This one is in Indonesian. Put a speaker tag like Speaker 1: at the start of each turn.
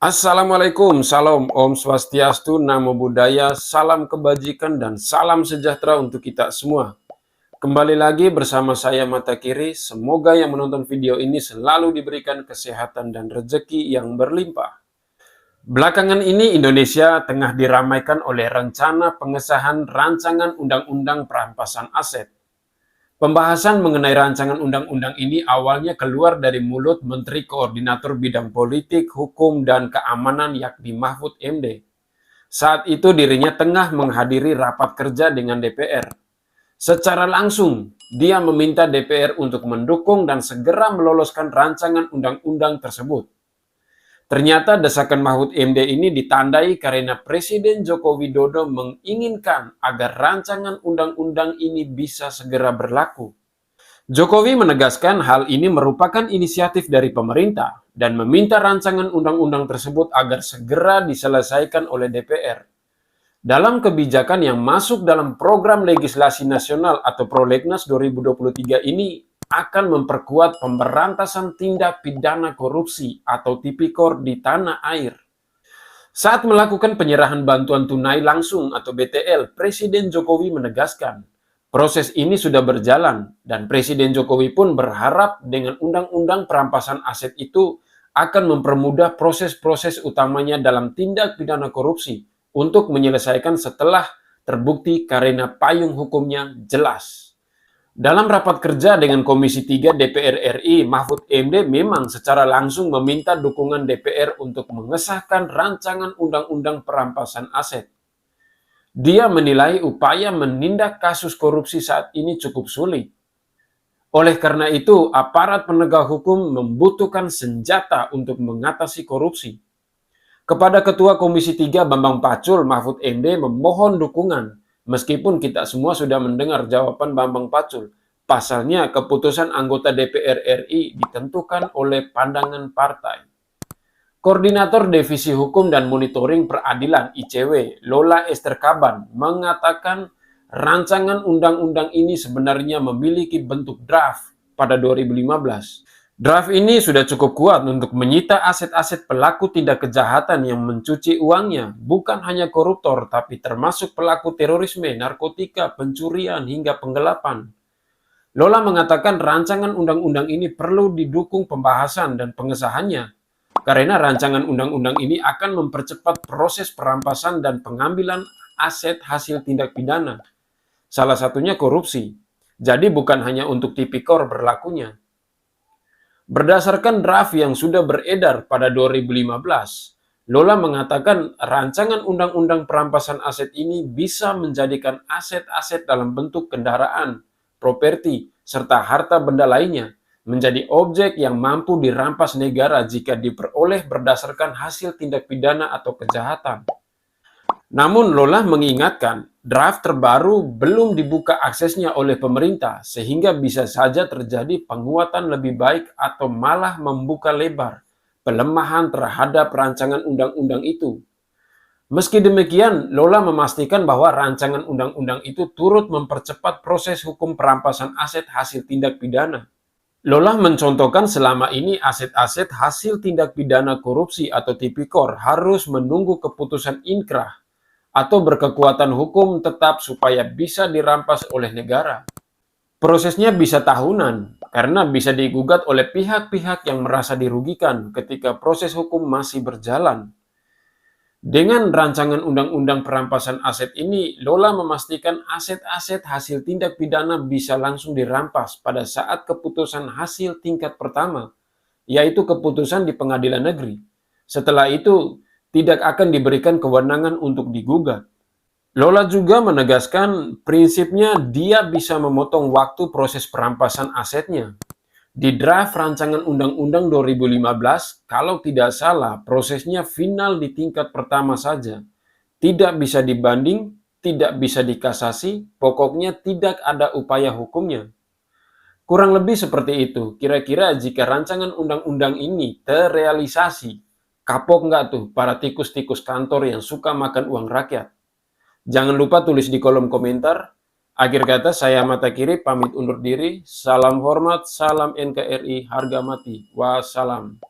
Speaker 1: Assalamualaikum, salam, Om Swastiastu, Namo Buddhaya, salam kebajikan dan salam sejahtera untuk kita semua. Kembali lagi bersama saya Mata Kiri, semoga yang menonton video ini selalu diberikan kesehatan dan rezeki yang berlimpah. Belakangan ini Indonesia tengah diramaikan oleh rencana pengesahan rancangan undang-undang perampasan aset. Pembahasan mengenai rancangan undang-undang ini awalnya keluar dari mulut Menteri Koordinator Bidang Politik, Hukum, dan Keamanan yakni Mahfud MD. Saat itu dirinya tengah menghadiri rapat kerja dengan DPR. Secara langsung, dia meminta DPR untuk mendukung dan segera meloloskan rancangan undang-undang tersebut. Ternyata desakan Mahfud MD ini ditandai karena Presiden Joko Widodo menginginkan agar rancangan undang-undang ini bisa segera berlaku. Jokowi menegaskan hal ini merupakan inisiatif dari pemerintah dan meminta rancangan undang-undang tersebut agar segera diselesaikan oleh DPR. Dalam kebijakan yang masuk dalam program legislasi nasional atau Prolegnas 2023 ini akan memperkuat pemberantasan tindak pidana korupsi atau Tipikor di tanah air. Saat melakukan penyerahan bantuan tunai langsung atau BTL, Presiden Jokowi menegaskan, proses ini sudah berjalan dan Presiden Jokowi pun berharap dengan undang-undang perampasan aset itu akan mempermudah proses-proses utamanya dalam tindak pidana korupsi untuk menyelesaikan setelah terbukti karena payung hukumnya jelas. Dalam rapat kerja dengan Komisi 3 DPR RI, Mahfud MD memang secara langsung meminta dukungan DPR untuk mengesahkan rancangan undang-undang perampasan aset. Dia menilai upaya menindak kasus korupsi saat ini cukup sulit. Oleh karena itu, aparat penegak hukum membutuhkan senjata untuk mengatasi korupsi. Kepada Ketua Komisi 3 Bambang Pacul, Mahfud MD memohon dukungan. Meskipun kita semua sudah mendengar jawaban Bambang Pacul, pasalnya keputusan anggota DPR RI ditentukan oleh pandangan partai. Koordinator Divisi Hukum dan Monitoring Peradilan ICW, Lola Ester Kaban, mengatakan rancangan undang-undang ini sebenarnya memiliki bentuk draft pada 2015. Draft ini sudah cukup kuat untuk menyita aset-aset pelaku tindak kejahatan yang mencuci uangnya, bukan hanya koruptor, tapi termasuk pelaku terorisme, narkotika, pencurian, hingga penggelapan. Lola mengatakan rancangan undang-undang ini perlu didukung pembahasan dan pengesahannya, karena rancangan undang-undang ini akan mempercepat proses perampasan dan pengambilan aset hasil tindak pidana. Salah satunya korupsi. Jadi bukan hanya untuk Tipikor berlakunya. Berdasarkan draft yang sudah beredar pada 2015, Lola mengatakan rancangan undang-undang perampasan aset ini bisa menjadikan aset-aset dalam bentuk kendaraan, properti, serta harta benda lainnya menjadi objek yang mampu dirampas negara jika diperoleh berdasarkan hasil tindak pidana atau kejahatan. Namun Lola mengingatkan, draft terbaru belum dibuka aksesnya oleh pemerintah sehingga bisa saja terjadi penguatan lebih baik atau malah membuka lebar pelemahan terhadap rancangan undang-undang itu. Meski demikian, Lola memastikan bahwa rancangan undang-undang itu turut mempercepat proses hukum perampasan aset hasil tindak pidana. Lola mencontohkan selama ini aset-aset hasil tindak pidana korupsi atau Tipikor harus menunggu keputusan inkrah atau berkekuatan hukum tetap supaya bisa dirampas oleh negara. Prosesnya bisa tahunan, karena bisa digugat oleh pihak-pihak yang merasa dirugikan ketika proses hukum masih berjalan. Dengan rancangan undang-undang perampasan aset ini, Lola memastikan aset-aset hasil tindak pidana bisa langsung dirampas pada saat keputusan hasil tingkat pertama, yaitu keputusan di pengadilan negeri. Setelah itu, tidak akan diberikan kewenangan untuk digugat. Lola juga menegaskan prinsipnya dia bisa memotong waktu proses perampasan asetnya. Di draft rancangan Undang-Undang 2015, kalau tidak salah, prosesnya final di tingkat pertama saja. Tidak bisa dibanding, tidak bisa dikasasi, pokoknya tidak ada upaya hukumnya. Kurang lebih seperti itu. Kira-kira jika rancangan undang-undang ini terrealisasi, kapok nggak tuh para tikus-tikus kantor yang suka makan uang rakyat? Jangan lupa tulis di kolom komentar. Akhir kata, saya Mata Kiri pamit undur diri. Salam hormat, salam NKRI, harga mati. Wassalam.